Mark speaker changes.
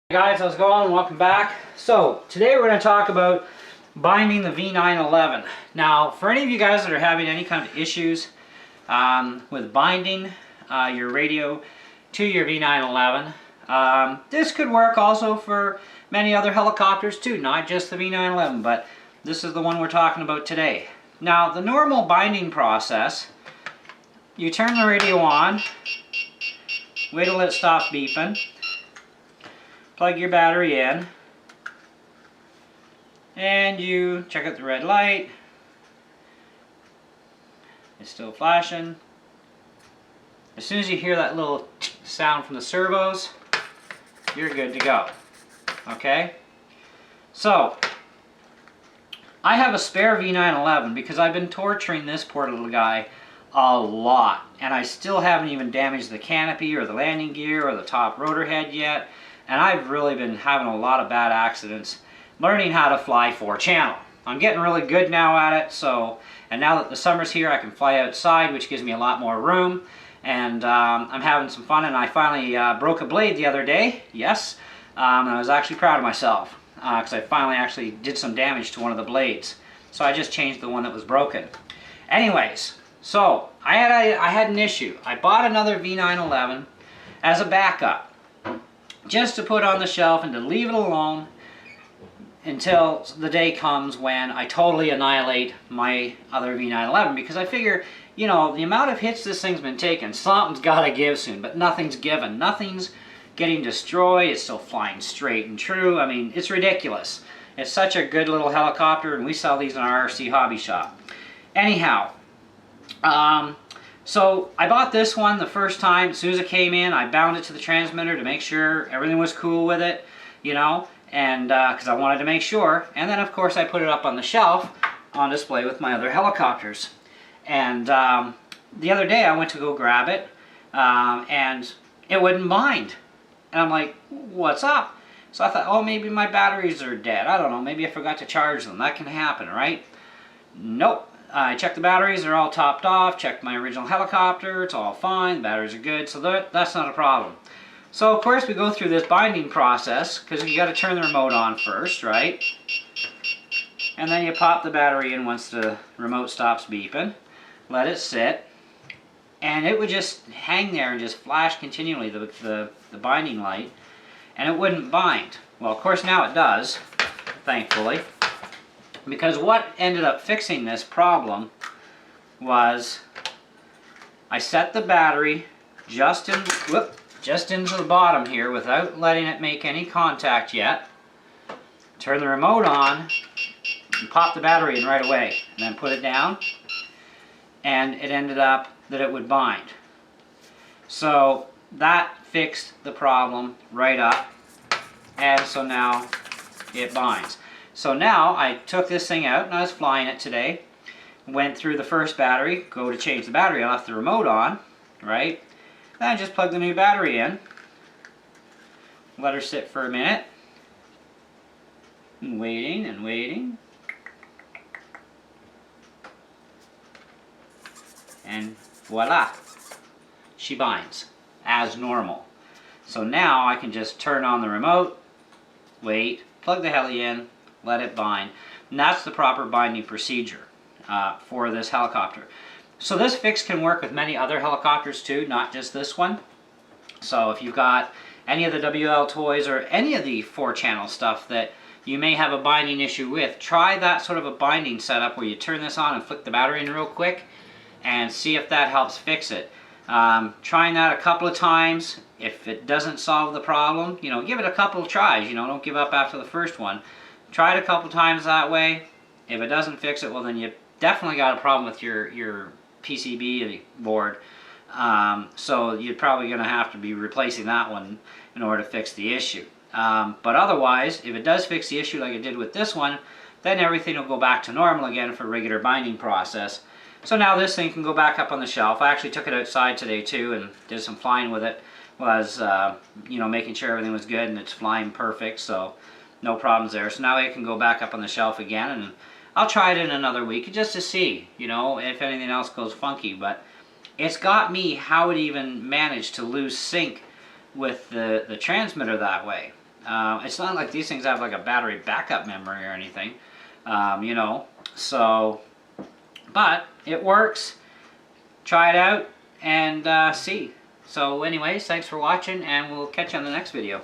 Speaker 1: Hey guys, how's it going? Welcome back. So today we're going to talk about binding the V911. Now, for any of you guys that are having any kind of issues with binding your radio to your V911, this could work also for many other helicopters too, not just the V911, but this is the one we're talking about today. Now, the normal binding process, you turn the radio on, wait till it stops beeping, plug your battery in, and you check out the red light. It's still flashing. As soon as you hear that little sound from the servos, you're good to go. Okay? So, I have a spare V911 because I've been torturing this poor little guy a lot, and I still haven't even damaged the canopy or the landing gear or the top rotor head yet. And I've really been having a lot of bad accidents learning how to fly 4-channel. I'm getting really good now at it, and now that the summer's here, I can fly outside, which gives me a lot more room, and I'm having some fun. And I finally broke a blade the other day, yes, and I was actually proud of myself, because I finally actually did some damage to one of the blades. So I just changed the one that was broken. Anyways, so I had an issue. I bought another V911 as a backup, just to put on the shelf and to leave it alone until the day comes when I totally annihilate my other V911, because I figure, you know, the amount of hits this thing's been taking, something's got to give soon, but nothing's given. Nothing's getting destroyed. It's still flying straight and true. I mean, it's ridiculous. It's such a good little helicopter, and we sell these in our RC hobby shop. Anyhow, so I bought this one the first time. As soon as it came in, I bound it to the transmitter to make sure everything was cool with it, you know, and because I wanted to make sure. And then, of course, I put it up on the shelf on display with my other helicopters. And the other day, I went to go grab it, and it wouldn't bind. And I'm like, what's up? So I thought, oh, maybe my batteries are dead. I don't know. Maybe I forgot to charge them. That can happen, right? Nope. I checked the batteries, they're all topped off, checked my original helicopter, it's all fine, the batteries are good, so that's not a problem. So of course we go through this binding process, because you got to turn the remote on first, right? And then you pop the battery in once the remote stops beeping, let it sit, and it would just hang there and just flash continually, the binding light, and it wouldn't bind. Well, of course now it does, thankfully. Because what ended up fixing this problem was I set the battery just into the bottom here without letting it make any contact yet. Turn the remote on and pop the battery in right away, and then put it down, and it ended up that it would bind. So that fixed the problem right up, and so now it binds. So now I took this thing out and I was flying it today, went through the first battery, go to change the battery, I left the remote on, right? Then I just plugged the new battery in, let her sit for a minute, and waiting and waiting, and voila, she binds as normal. So now I can just turn on the remote, wait, plug the heli in, let it bind, and that's the proper binding procedure for this helicopter. So this fix can work with many other helicopters too, not just this one. So if you've got any of the WL toys or any of the 4-channel stuff that you may have a binding issue with, try that sort of a binding setup where you turn this on and flick the battery in real quick and see if that helps fix it. Trying that a couple of times, if it doesn't solve the problem, you know, give it a couple of tries, you know, don't give up after the first one. Try it a couple times that way. If it doesn't fix it, well then you definitely got a problem with your PCB board. So you're probably going to have to be replacing that one in order to fix the issue. But otherwise, if it does fix the issue like it did with this one, then everything will go back to normal again for a regular binding process. So now this thing can go back up on the shelf. I actually took it outside today too and did some flying with it. Was you know, making sure everything was good and it's flying perfect, so no problems there. So now it can go back up on the shelf again, and I'll try it in another week just to see, you know, if anything else goes funky. But it's got me how it even managed to lose sync with the transmitter that way. It's not like these things have like a battery backup memory or anything, you know, so, but it works. Try it out and see. So anyways, thanks for watching, and we'll catch you on the next video.